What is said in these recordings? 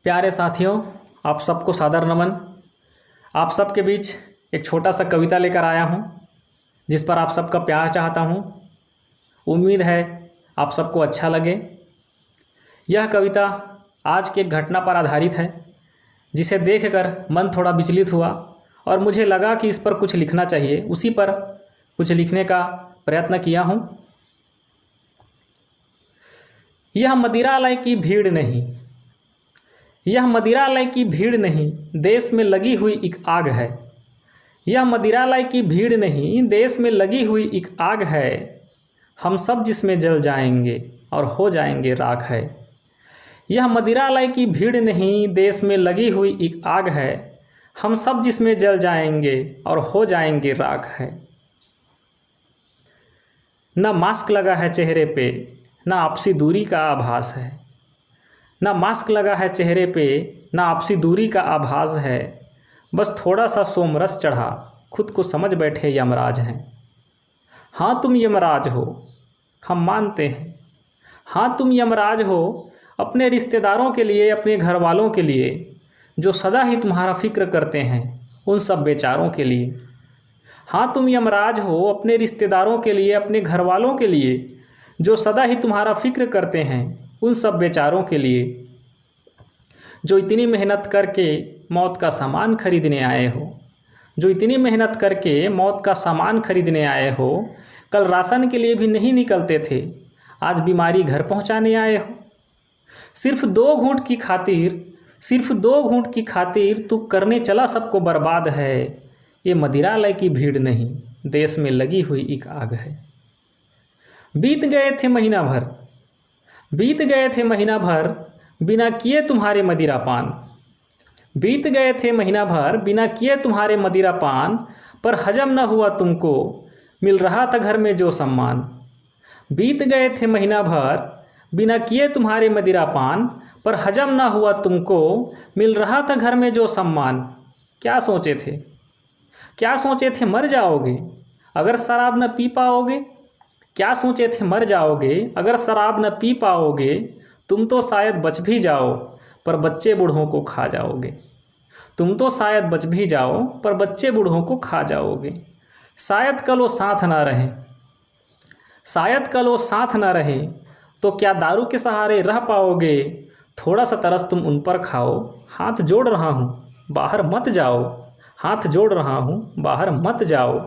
प्यारे साथियों, आप सबको सादर नमन। आप सबके बीच एक छोटा सा कविता लेकर आया हूँ जिस पर आप सबका प्यार चाहता हूँ। उम्मीद है आप सबको अच्छा लगे। यह कविता आज की एक घटना पर आधारित है जिसे देखकर मन थोड़ा विचलित हुआ और मुझे लगा कि इस पर कुछ लिखना चाहिए। उसी पर कुछ लिखने का प्रयत्न किया हूँ। यह मदिरालय की भीड़ नहीं, यह मदिरालय की भीड़ नहीं, देश में लगी हुई एक आग है। यह मदिरालय की भीड़ नहीं, देश में लगी हुई एक आग है। हम सब जिसमें जल जाएंगे और हो जाएंगे राख है। यह मदिरालय की भीड़ नहीं, देश में लगी हुई एक आग है। हम सब जिसमें जल जाएंगे और हो जाएंगे राख है। न मास्क लगा है चेहरे पे, न आपसी दूरी का आभास है। न मास्क लगा है चेहरे पे, न आपसी दूरी का आभास है। बस थोड़ा सा सोमरस चढ़ा, खुद को समझ बैठे यमराज हैं। हाँ तुम यमराज हो, हम मानते हैं। हाँ तुम यमराज हो, अपने रिश्तेदारों के लिए, अपने घर वालों के लिए, जो सदा ही तुम्हारा फिक्र करते हैं, उन सब बेचारों के लिए। हाँ तुम यमराज हो, अपने रिश्तेदारों के लिए, अपने घर वालों के लिए, जो सदा ही तुम्हारा फिक्र करते हैं, उन सब बेचारों के लिए, जो इतनी मेहनत करके मौत का सामान खरीदने आए हो। जो इतनी मेहनत करके मौत का सामान खरीदने आए हो। कल राशन के लिए भी नहीं निकलते थे, आज बीमारी घर पहुंचाने आए हो। सिर्फ 2 घूंट की खातिर, सिर्फ 2 घूंट की खातिर तू करने चला सबको बर्बाद है। ये मदिरालय की भीड़ नहीं, देश में लगी हुई एक आग है। बीत गए थे महीना भर, बीत गए थे महीना भर, बिना किए तुम्हारे मदिरा पान। बीत गए थे महीना भर, बिना किए तुम्हारे मदिरा पान, पर हजम न हुआ तुमको, मिल रहा था घर में जो सम्मान। बीत गए थे महीना भर, बिना किए तुम्हारे मदिरा पान, पर हजम न हुआ तुमको, मिल रहा था घर में जो सम्मान। क्या सोचे थे, क्या सोचे थे मर जाओगे अगर शराब न पी पाओगे। क्या सोचे थे मर जाओगे अगर शराब न पी पाओगे। तुम तो शायद बच भी जाओ, पर बच्चे बूढ़ों को खा जाओगे। तुम तो शायद बच भी जाओ, पर बच्चे बूढ़ों को खा जाओगे। शायद कल वो साथ ना रहें, शायद कल वो साथ ना रहें, तो क्या दारू के सहारे रह पाओगे। थोड़ा सा तरस तुम उन पर खाओ, हाथ जोड़ रहा हूँ बाहर मत जाओ। हाथ जोड़ रहा हूँ बाहर मत जाओ।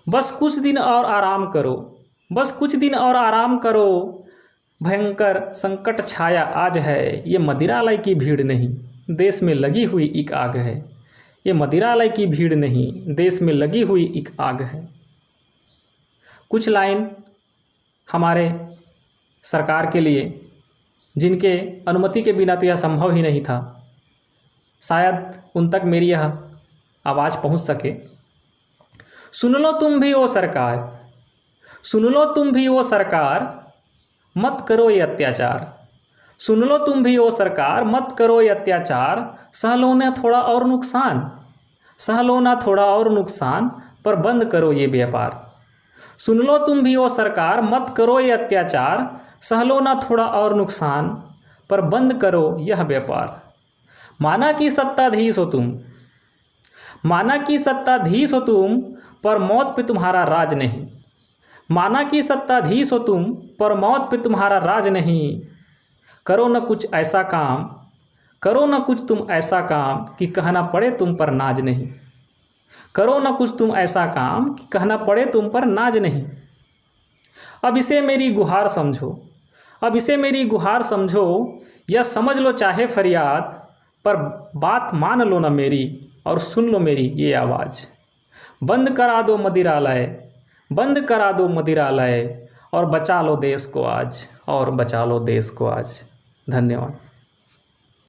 बस कुछ दिन और आराम करो, बस कुछ दिन और आराम करो। भयंकर संकट छाया आज है। ये मदिरालय की भीड़ नहीं, देश में लगी हुई एक आग है। ये मदिरालय की भीड़ नहीं, देश में लगी हुई एक आग है। कुछ लाइन हमारे सरकार के लिए, जिनके अनुमति के बिना तो यह संभव ही नहीं था। शायद उन तक मेरी यह आवाज़ पहुंच सके। सुन लो तुम भी वो सरकार, सुन लो तुम भी वो सरकार, मत करो ये अत्याचार। सुन लो तुम भी वो सरकार, मत करो ये अत्याचार। सह लो ना थोड़ा और नुकसान, सह लो ना थोड़ा और नुकसान, पर बंद करो ये व्यापार। सुन लो तुम भी वो सरकार, मत करो ये अत्याचार। सह लो ना थोड़ा और नुकसान, पर बंद करो यह व्यापार। माना कि सत्ताधीश हो तुम, माना कि सत्ताधीश हो तुम, पर मौत पे तुम्हारा राज नहीं। माना कि सत्ताधीश हो तुम, पर मौत पे तुम्हारा राज नहीं। करो न कुछ ऐसा काम, करो न कुछ तुम ऐसा काम, कि कहना पड़े तुम पर नाज नहीं। करो न कुछ तुम ऐसा काम, कि कहना पड़े तुम पर नाज नहीं। अब इसे मेरी गुहार समझो, अब इसे मेरी गुहार समझो, या समझ लो चाहे फरियाद, पर बात मान लो न मेरी और सुन लो मेरी ये आवाज़। बंद करा दो मदिरालय, बंद करा दो मदिरालय, और बचा लो देश को आज, और बचा लो देश को आज। धन्यवाद।